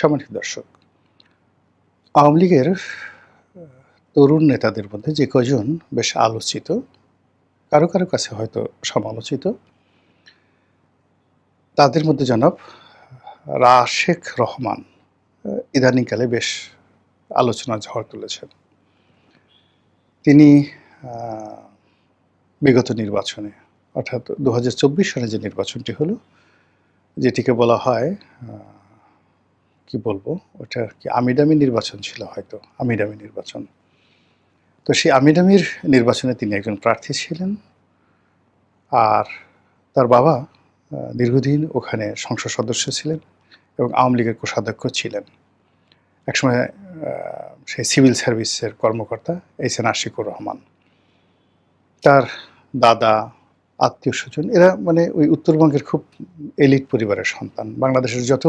সম্মানিত দর্শক, আওয়ামী লীগের তরুণ নেতাদের মধ্যে যে কজন বেশ আলোচিত, কারো কাছে হয়তো সমালোচিত, তাদের মধ্যে জনাব রাশেক রহমান ইদানীংকালে বেশ আলোচনার ঝড় তুলেছেন। তিনি আ বিগত নির্বাচনে অর্থাৎ ২০২৪ সালে যে নির্বাচনটি হলো, যেটিকে বলা হয় কি বলবো? ওটা কি আমিডামি নির্বাচন ছিল হয়তো, আমিডামি নির্বাচন। তো সেই আমিডামির নির্বাচনে তিনি একজন প্রার্থী ছিলেন। আর তার বাবা দীর্ঘদিন ওখানে সংসদ সদস্য ছিলেন এবং আওয়ামী লীগের কোষাধ্যক্ষ ছিলেন। একসময় আ সেই সিভিল সার্ভিসের কর্মকর্তা এইচ.এন. আশিকুর রহমান। তার দাদা, আত্মীয়স্বজন এরা মানে ওই উত্তরবঙ্গের খুব এলিট পরিবারের সন্তান। বাংলাদেশের যত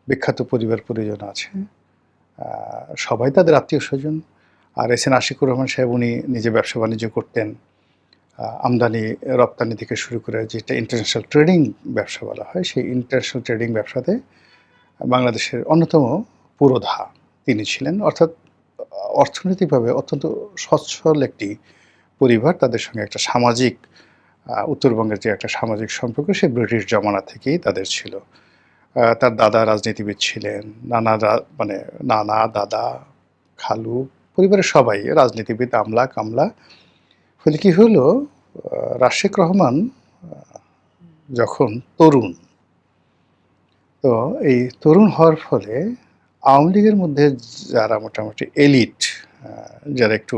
বিখ্যাত পরিবার-পরিজন আছে আ সবাই তাদের আত্মীয়স্বজন। আর এইচ.এন. আশিকুর রহমান সাহেব উনি নিজে ব্যবসা-বাণিজ্য করতেন। আমদানি রপ্তানি থেকে শুরু করে যেটা ইন্টারন্যাশনাল ট্রেডিং ব্যবসা বলা হয়, সেই ইন্টারন্যাশনাল ট্রেডিং ব্যবসাতে বাংলাদেশের অন্যতম পুরোধা তিনি ছিলেন। অর্থাৎ অর্থনৈতিকভাবে অত্যন্ত সচ্ছল একটি পরিবার। তাদের সঙ্গে একটা সামাজিক উত্তরবঙ্গের যে একটা সামাজিক সম্পর্ক সে ব্রিটিশ জমানা থেকেই তাদের ছিল। তার দাদা রাজনীতিবিদ ছিলেন, মানে নানা, দাদা, খালু পরিবারের সবাই রাজনীতিবিদ, আমলা-কামলা। ফলে কি হলো, রাশেক রহমান আ যখন তরুণ, তো এই তরুণ হওয়ার ফলে আওয়ামী লীগের মধ্যে যারা মোটামুটি এলিট, আ যারা একটু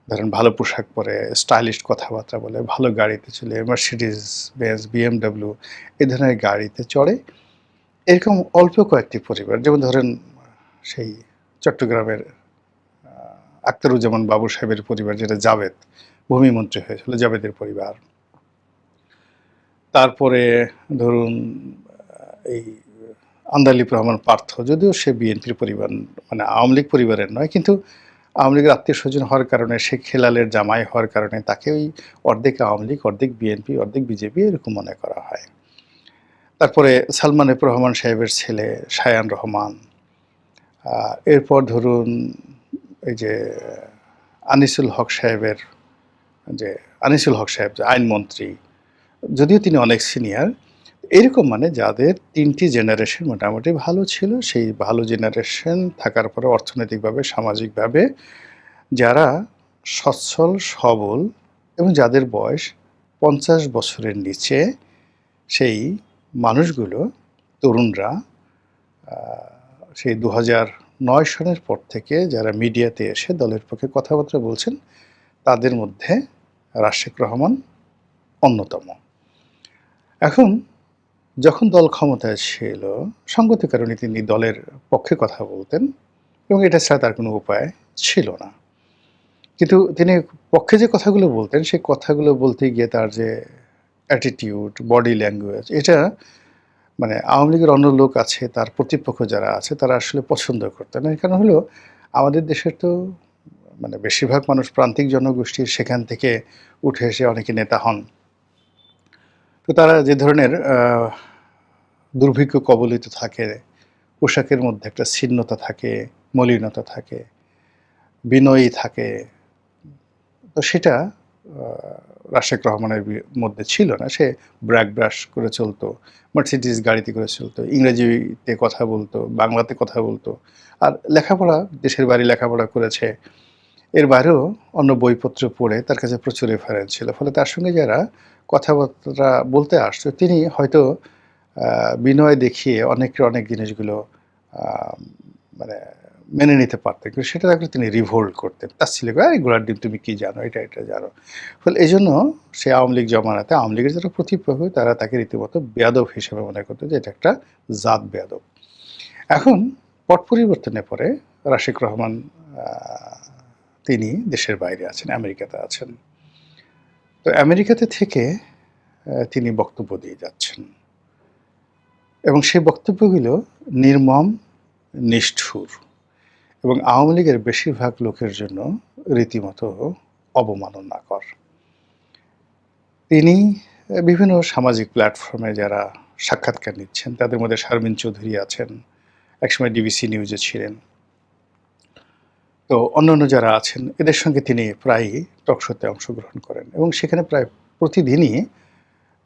ধরেন ভালো পোশাক পরে, স্টাইলিশ কথাবার্তা বলে, ভালো গাড়িতে চলে, মার্সিডিজ বেঞ্জ, বিএমডব্লিউ এ ধরনের গাড়িতে চড়ে, এরকম অল্প কয়েকটি পরিবার যেমন ধরেন সেই চট্টগ্রামের আ আখতারুজ্জামান বাবু সাহেবের পরিবার যেটা জাভেদ, ভূমিমন্ত্রী হয়েছিল জাভেদের পরিবার। তারপরে ধরুন এই আন্দালিব রহমান পার্থ, যদিও সে বিএনপির পরিবার মানে আওয়ামী লীগ পরিবারের নয়, কিন্তু আওয়ামী লীগের আত্মীয়স্বজন হওয়ার কারণে, শেখ হেলালের জামাই হওয়ার কারণে তাকে ওই অর্ধেক আওয়ামী লীগ, অর্ধেক বিএনপি, অর্ধেক বিজেপি এরকম মনে করা হয়। তারপরে সালমান এফ রহমান সাহেবের ছেলে শায়ান রহমান। এরপর ধরুন এই যে আনিসুল হক সাহেবের যে আনিসুল হক সাহেব যে আইনমন্ত্রী, যদিও তিনি অনেক সিনিয়র, এরকম মানে যাদের ৩ টি জেনারেশন মোটামুটি ভালো ছিল, সেই ভালো জেনারেশন থাকার পরে অর্থনৈতিকভাবে, সামাজিকভাবে যারা সচ্ছল, সবল এবং যাদের বয়স ৫০ বছরের নিচে, সেই মানুষগুলো, তরুণরা আ সেই ২০০৯ সনের পর থেকে যারা মিডিয়াতে এসে দলের পক্ষে কথাবার্তা বলছেন, তাদের মধ্যে রাশেক রহমান অন্যতম। এখন যখন দল ক্ষমতায় ছিল, সঙ্গত কারণে তিনি দলের পক্ষে কথা বলতেন এবং এটা ছাড়া তার কোনো উপায় ছিল না। কিন্তু তিনি পক্ষে যে কথাগুলো বলতেন, সেই কথাগুলো বলতে গিয়ে তার যে অ্যাটিটিউড, বডি ল্যাঙ্গুয়েজ, এটা মানে আওয়ামী লীগের অন্য লোক আছে, তার প্রতিপক্ষ যারা আছে, তারা আসলে পছন্দ করতেন না। এর কারণ হলো আমাদের দেশের তো মানে বেশিরভাগ মানুষ প্রান্তিক জনগোষ্ঠীর, সেখান থেকে উঠে এসে অনেকে নেতা হন। তো তারা যে ধরনের দুর্ভিক্ষ কবলিত থাকে, পোশাকের মধ্যে একটা ছিন্নতা থাকে, মলিনতা থাকে, বিনয়ী থাকে। তো সেটা আ রাশেক রহমানের মধ্যে ছিল না। সে ব্র্যাগ ব্রাশ করে চলতো, মার্সিডিজ গাড়িতে করে চলতো, ইংরেজিতে কথা বলতো, বাংলাতে কথা বলতো। আর লেখাপড়া, দেশের বাইরে লেখাপড়া করেছে। এর বাইরেও অন্য বইপত্র পড়ে তার কাছে প্রচুর রেফারেন্স ছিল। ফলে তার সঙ্গে যারা কথাবার্তা বলতে আসতো, তিনি হয়তো আ বিনয় দেখিয়ে অনেক জিনিসগুলো আ মানে মেনে নিতে পারতেন। কিন্তু সেটা দেখলে তিনি রিভোল্ট করতেন। তাচ্ছিল্য করে, "এই ঘোড়ার ডিম তুমি কি জানো? এটা জানো।" ফলে এজন্য সে আওয়ামী লীগ জমানাতে আওয়ামী লীগের যারা প্রতিপক্ষ তারা তাকে রীতিমতো বেয়াদব হিসেবে মনে করত যে এটা একটা জাত বেয়াদব। এখন পট পরিবর্তনের পরে রাশেক রহমান আ তিনি দেশের বাইরে আছেন, আমেরিকাতে আছেন। তো আমেরিকাতে থেকে তিনি বক্তব্য দিয়ে যাচ্ছেন এবং সেই বক্তব্যগুলো নির্মম, নিষ্ঠুর এবং আওয়ামী লীগের বেশিরভাগ লোকের জন্য রীতিমতো অবমাননাকর। তিনি বিভিন্ন সামাজিক প্ল্যাটফর্মে যারা সাক্ষাৎকার নিচ্ছেন, তাদের মধ্যে শারমিন চৌধুরী আছেন, একসময় ডিবিসি নিউজে ছিলেন। তো অন্যান্য যারা আছেন এদের সঙ্গে তিনি প্রায়ই টকশোতে অংশগ্রহণ করেন এবং সেখানে প্রায় প্রতিদিনই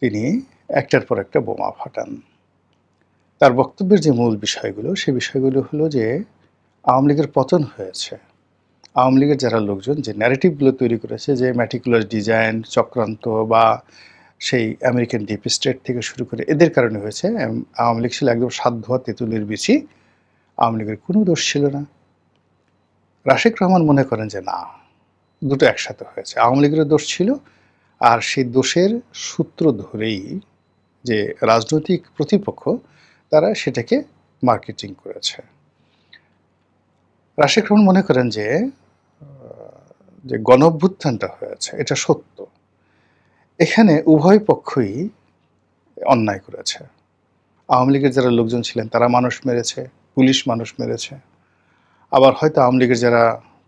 তিনি একটার পর একটা বোমা ফাটান। তার বক্তব্যের যে মূল বিষয়গুলো, সে বিষয়গুলো হলো যে আওয়ামী লীগের পতন হয়েছে। আওয়ামী লীগের যারা লোকজন যে ন্যারেটিভগুলো তৈরি করেছে যে ম্যাটিকুলার ডিজাইন, চক্রান্ত বা সেই আমেরিকান ডিপ স্টেট থেকে শুরু করে এদের কারণে হয়েছে। আওয়ামী লীগ ছিল একদম সাত ধোয়া তেঁতুলের বিচি, আওয়ামী লীগের কোনো দোষ ছিল না। রাশেক রহমান মনে করেন যে না, দুটো একসাথে হয়েছে। আওয়ামী লীগের দোষ ছিল, আর সেই দোষের সূত্র ধরেই যে রাজনৈতিক প্রতিপক্ষ তারা সেটাকে মার্কেটিং করেছে। রাশেক রহমান মনে করেন যে যে গণঅভ্যুত্থানটা হয়েছে এটা সত্য, এখানে উভয় পক্ষই অন্যায় করেছে। আওয়ামী লীগের যারা লোকজন ছিলেন তারা মানুষ মেরেছে, পুলিশ মানুষ মেরেছে, আবার হয়তো আওয়ামী লীগের যারা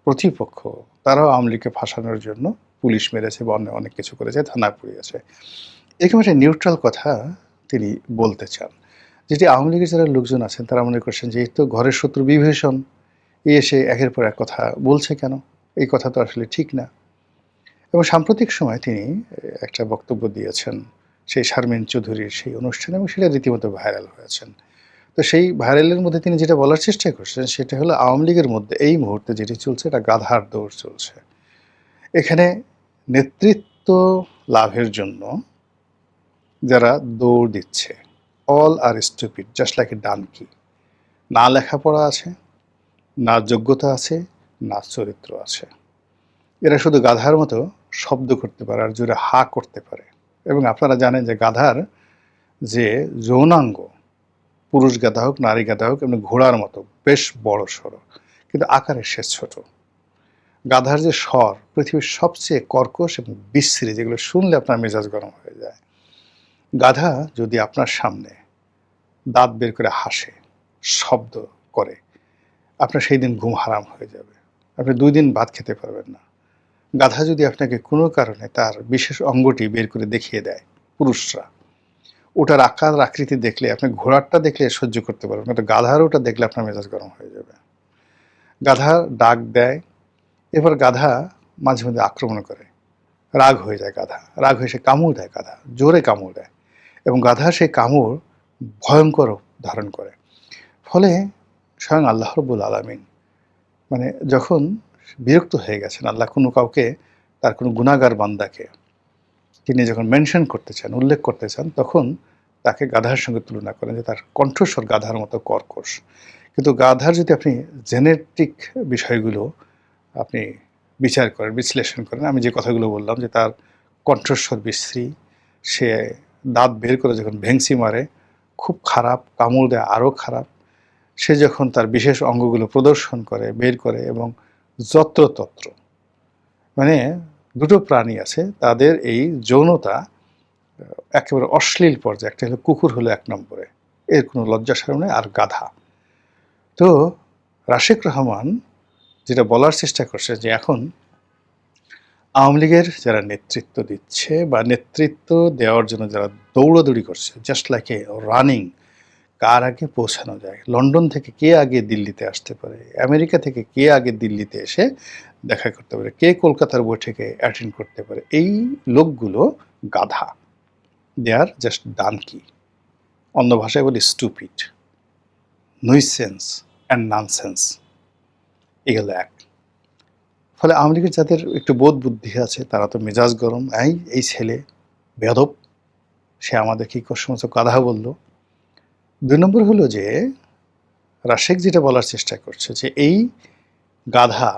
প্রতিপক্ষ তারাও আওয়ামী লীগকে ফাঁসানোর জন্য পুলিশ মেরেছে বা অন্য অনেক কিছু করেছে, থানায় পুড়িয়েছে। এরকম একটা নিউট্রাল কথা তিনি বলতে চান, যেটি আওয়ামী লীগের যারা লোকজন আছেন তারা মনে করছেন যে এই তো ঘরের শত্রু বিভীষণ, এসে একের পর এক কথা বলছে কেন, এই কথা তো আসলে ঠিক না। এবং সাম্প্রতিক সময় তিনি একটা বক্তব্য দিয়েছেন সেই শারমিন চৌধুরীর সেই অনুষ্ঠানে, এবং সেটা রীতিমতো ভাইরাল হয়েছেন। তো সেই ভাইরালের মধ্যে তিনি যেটা বলার চেষ্টা করছেন সেটা হলো আওয়ামী লীগের মধ্যে এই মুহূর্তে যেটি চলছে এটা গাধার দৌড় চলছে। এখানে নেতৃত্ব লাভের জন্য যারা দৌড় দিচ্ছে, all are stupid, just like a donkey. না লেখাপড়া আছে, না যোগ্যতা আছে, না চরিত্র আছে। এরা শুধু গাধার মতো শব্দ করতে পারে আর জোরে হা করতে পারে। এবং আপনারা জানেন যে গাধার যে যৌনাঙ্গ, পুরুষ গাধা হোক নারী গাধা হোক, এমনি ঘোড়ার মতো বেশ বড় সড়ো, কিন্তু আকারে সে ছোট। গাধার যে স্বর পৃথিবীর সবচেয়ে কর্কশ এবং বিশ্রী, যেগুলো শুনলে আপনার মেজাজ গরম হয়ে যায়। গাধা যদি আপনার সামনে দাঁত বের করে হাসে, শব্দ করে, আপনার সেই দিন ঘুম হারাম হয়ে যাবে, আপনি 2 দিন ভাত খেতে পারবেন না। গাধা যদি আপনাকে কোনো কারণে তার বিশেষ অঙ্গটি বের করে দেখিয়ে দেয়, পুরুষরা ওটার আকার আকৃতি দেখলে, আপনি ঘোড়ারটা দেখলে সহ্য করতে পারবেন, কিন্তু গাধার ওটা দেখলে আপনার মেজাজ গরম হয়ে যাবে। গাধা ডাক দেয়, এবার গাধা মাঝে মধ্যে আক্রমণ করে, রাগ হয়ে যায় গাধা, রাগ হয়ে সে কামড় দেয়, গাধা জোরে কামড় দেয়, এবং গাধা সেই কামড় ভয়ঙ্কর ধারণ করে। ফলে স্বয়ং আল্লাহ রাব্বুল আলামিন মানে যখন বিরক্ত হয়ে গেছেন, আল্লাহ কোনো কাউকে, তার কোনো গুনাহগার বান্দাকে তিনি যখন মেনশন করতে চান, উল্লেখ করতে চান, তখন তাকে গাধার সঙ্গে তুলনা করেন যে তার কণ্ঠস্বর গাধার মতো কর্কশ। কিন্তু গাধার যদি আপনি জেনেটিক বিষয়গুলো আপনি বিচার করেন, বিশ্লেষণ করেন, আমি যে কথাগুলো বললাম যে তার কণ্ঠস্বর বিশ্রী, সে দাঁত বের করে যখন ভেংসি মারে খুব খারাপ, কামড় দেয় আরও খারাপ, সে যখন তার বিশেষ অঙ্গগুলো প্রদর্শন করে, বের করে, এবং যত্রতত্র, মানে দুটো প্রাণী আছে তাদের এই যৌনতা একেবারে অশ্লীল পর্যায়ে। একটা হলো কুকুর, হলো 1 নম্বরে, এর কোনো লজ্জা শরম নেই, আর গাধা। তো রাশেক রহমান যেটা বলার চেষ্টা করছে যে এখন আওয়ামী লীগের যারা নেতৃত্ব দিচ্ছে বা নেতৃত্ব দেওয়ার জন্য যারা দৌড়াদৌড়ি করছে, জাস্ট লাইক এ রানিং, কার আগে পৌঁছানো যায়, লন্ডন থেকে কে আগে দিল্লিতে আসতে পারে, আমেরিকা থেকে কে আগে দিল্লিতে এসে দেখা করতে পারে, কে কলকাতার বৈঠকে অ্যাটেন্ড করতে পারে, এই লোকগুলো গাধা। দে আর জাস্ট ডানকি, অন্য ভাষায় বলি স্টুপিড, নুইসেন্স অ্যান্ড ননসেন্স, এগুলো এক। ফলে আওয়ামী লীগের যাদের একটু বোধ বুদ্ধি আছে তারা তো মেজাজ গরম, এই ছেলে বেয়াদব, সে আমাদেরকে কি সমস্ত গাধা বলল। 2 নম্বর হলো যে রাশেক যেটা বলার চেষ্টা করছে যে এই গাধা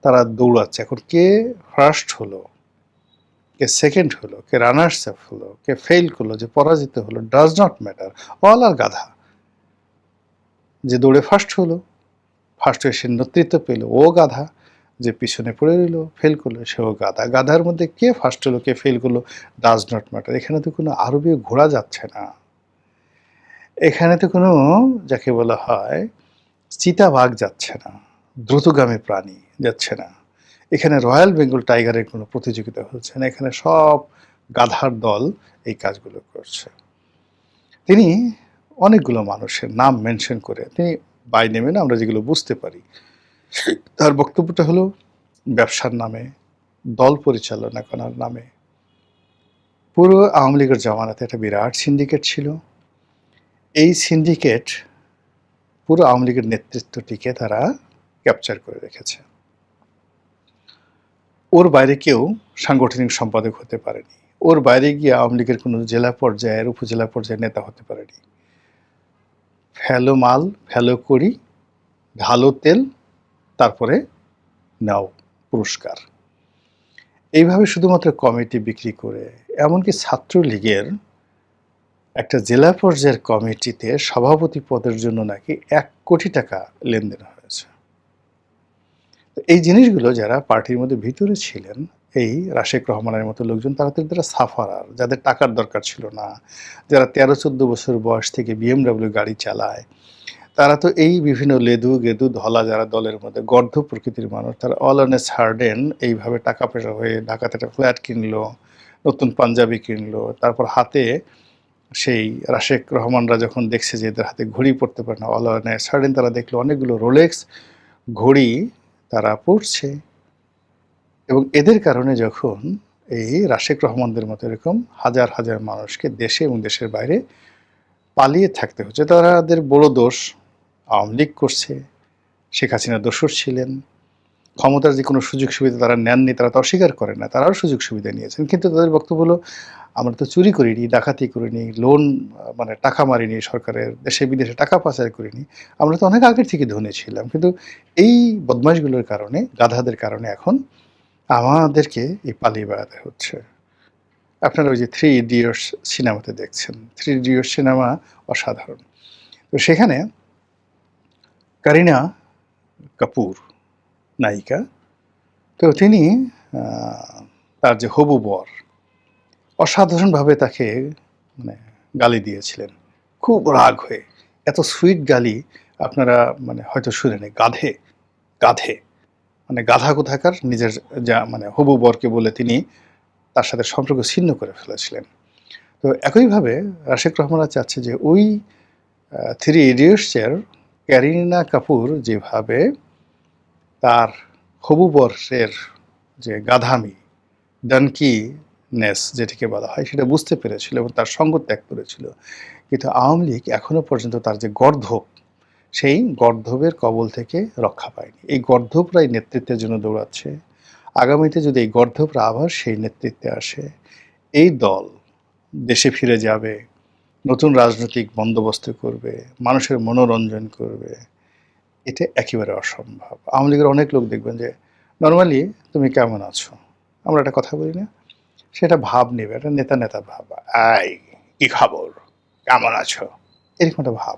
তারা দৌড়াচ্ছে, এখন কে ফার্স্ট হলো, কে সেকেন্ড হলো, কে রানার্স আপ হলো, কে ফেল করলো, যে পরাজিত হলো, ডাজ নট ম্যাটার, অল আর গাধা। যে দৌড়ে ফার্স্ট হলো, ফার্স্ট হয়ে সে নেতৃত্ব পেল, ও গাধা। যে পিছনে পড়ে রইল, ফেল করলো, সেও গাধা। গাধার মধ্যে কে ফার্স্ট হলো, কে ফেল করলো, ডাজ নট ম্যাটার। এখানে তো কোনো আরবীয় ঘোড়া যাচ্ছে না, এখানে তো কোনো যাকে বলা হয় চিতাবাঘ যাচ্ছে না, দ্রুতগামী প্রাণী যাচ্ছে না, এখানে রয়্যাল বেঙ্গল টাইগারের কোনো প্রতিযোগিতা হচ্ছে না, এখানে সব গাধার দল এই কাজগুলো করছে। তিনি অনেকগুলো মানুষের নাম মেনশন করে, তিনি বাই নেমে না আমরা যেগুলো বুঝতে পারি, তার বক্তব্যটা হলো ব্যবসার নামে, দল পরিচালনা করার নামে। পুরো আওয়ামী লীগের জামানাতে একটা বিরাট সিন্ডিকেট ছিল। এই সিন্ডিকেট পুরো আওয়ামী লীগের নেতৃত্বটিকে তারা ক্যাপচার করে রেখেছে। ওর বাইরে কেউ সাংগঠনিক সম্পাদক হতে পারেনি, ওর বাইরে গিয়ে আওয়ামী লীগের কোনো জেলা পর্যায়ের উপজেলা পর্যায়ের নেতা হতে পারেনি। ফেলো মাল, ফেলো করি, ঢালো তেল, তারপরে নাও পুরস্কার। এইভাবে শুধুমাত্র কমিটি বিক্রি করে, এমনকি ছাত্রলীগের একটা জেলা পর্যায়ের কমিটিতে সভাপতি পদের জন্য নাকি 1 কোটি টাকা লেনদেন হয়েছে। তো এই জিনিসগুলো যারা পার্টির মধ্যে ভিতরে ছিলেন, এই রাশেক রহমানের মতো লোকজন, তারা তো যারা সাফারার, যাদের টাকার দরকার ছিল না, যারা 13-14 বছর বয়স থেকে বিএমডাব্লিউ গাড়ি চালায়, তারা তো এই বিভিন্ন লেদু গেদু ধলা যারা দলের মধ্যে গর্ধ প্রকৃতির মানুষ, তারা অল অন এ সার্ডেন এইভাবে টাকা পয়সা হয়ে ঢাকাতে একটা ফ্ল্যাট কিনলো, নতুন পাঞ্জাবি কিনলো, তারপর হাতে সেই রাশেক রহমানরা যখন দেখছে যে এদের হাতে ঘড়ি পরতে পারে না, অল অন এ সার্ডেন তারা দেখলো অনেকগুলো রোলেক্স ঘড়ি তারা পড়ছে। এবং এদের কারণে যখন এই রাশেক রহমানদের মতো এরকম হাজার হাজার মানুষকে দেশে এবং দেশের বাইরে পালিয়ে থাকতে হচ্ছে, তাদের বড় দোষ আওয়ামী লীগ করছে, শেখ হাসিনা দোষর ছিলেন, ক্ষমতার যে কোনো সুযোগ সুবিধা তারা নেননি, তারা তো অস্বীকার করে না, তারাও সুযোগ সুবিধা নিয়েছেন। কিন্তু তাদের বক্তব্য হলো আমরা তো চুরি করিনি, ডাকাতি করিনি, লোন মানে টাকা মারিনি সরকারের, দেশে বিদেশে টাকা পাচার করিনি, আমরা তো অনেক আগের থেকে ধনী ছিলাম। কিন্তু এই বদমাশগুলোর কারণে, গাধাদের কারণে এখন আমাদেরকে এই পালিয়ে বেড়াতে হচ্ছে। আপনারা ওই যে 3 ইডিয়টস সিনেমাতে দেখছেন, 3 ইডিয়টস সিনেমা অসাধারণ। তো সেখানে কারিনা কাপুর নায়িকা, তো তিনি তার যে হবু বর অসাধারণভাবে তাকে মানে গালি দিয়েছিলেন, খুব রাগ হয়ে। এত সুইট গালি আপনারা মানে হয়তো শুনেনি, গাধে গাধে, মানে গাধা কোথাকার, নিজের যা মানে হবু বরকে বলে তিনি তার সাথে সম্পর্ক ছিন্ন করে ফেলেছিলেন। তো একইভাবে রাশেক রহমানরা চাচ্ছে যে ওই 3 ইডিয়টসের ক্যারিনা কাপুর যেভাবে তার হবু বরের যে গাধামি, ডানকিনেস যেটিকে বলা হয়, সেটা বুঝতে পেরেছিল এবং তার সঙ্গ ত্যাগ করেছিল। কিন্তু আওয়ামী লীগ এখনো পর্যন্ত তার যে গর্ধব, সেই গর্ধবের কবল থেকে রক্ষা পায়নি। এই গর্ধবরাই নেতৃত্বের জন্য দৌড়াচ্ছে। আগামীতে যদি এই গর্ধবরা আবার সেই নেতৃত্বে আসে, এই দল দেশে ফিরে যাবে, নতুন রাজনৈতিক বন্দোবস্ত করবে, মানুষের মনোরঞ্জন করবে, এটা একেবারে অসম্ভব। আওয়ামী লীগের অনেক লোক দেখবেন যে নর্মালি তুমি কেমন আছো, আমরা একটা কথা বলি না, সেটা ভাব নেবে, একটা নেতা নেতা ভাব, আই কি খবর, কেমন আছো, এরকম একটা ভাব।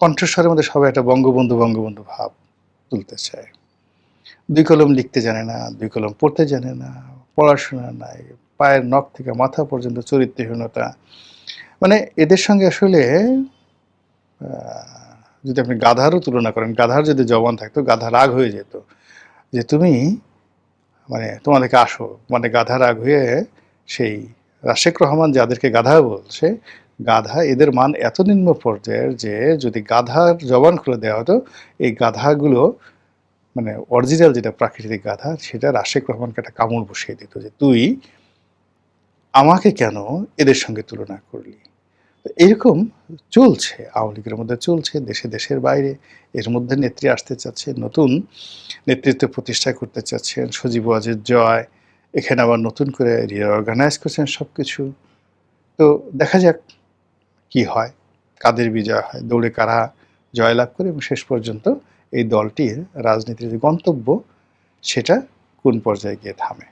কণ্ঠস্বরের মধ্যে সবাই একটা বঙ্গবন্ধু বঙ্গবন্ধু ভাব তুলতে চায়। 2 কলম লিখতে জানে না, 2 কলম পড়তে জানে না, পড়াশোনা নাই, পায়ের নখ থেকে মাথা পর্যন্ত চরিত্রহীনতা। মানে এদের সঙ্গে আসলে যদি আপনি গাধারও তুলনা করেন, গাধার যদি জবান থাকতো, গাধা রাগ হয়ে যেত যে তুমি মানে তোমাদেরকে আসো, মানে গাধা রাগ হয়ে সেই রাশেক রহমান যাদেরকে গাধা বলছে, গাধা এদের মান এত নিম্ন পর্যায়ের যে যদি গাধার জবান খুলে দেওয়া হতো, এই গাধাগুলো মানে অরিজিনাল যেটা প্রাকৃতিক গাধা, সেটা রাশেক রহমানকে একটা কামড় বসিয়ে দিত যে তুই আমাকে কেন এদের সঙ্গে তুলনা করলি। এরকম চলছে, আওয়ামী লীগের মধ্যে চলছে, দেশে দেশের বাইরে। এর মধ্যে নেত্রী আসতে চাচ্ছে, নতুন নেতৃত্ব প্রতিষ্ঠা করতে চাচ্ছেন, সজীব ওয়াজেদ জয়, এখানে আবার নতুন করে রিঅর্গানাইজ করছেন সব কিছু। তো দেখা যাক কি হয়, কাদের বিজয় হয়, দৌড়ে কারা জয়লাভ করে, এবং শেষ পর্যন্ত এই দলটির রাজনীতির যে গন্তব্য সেটা কোন পর্যায়ে গিয়ে থামে।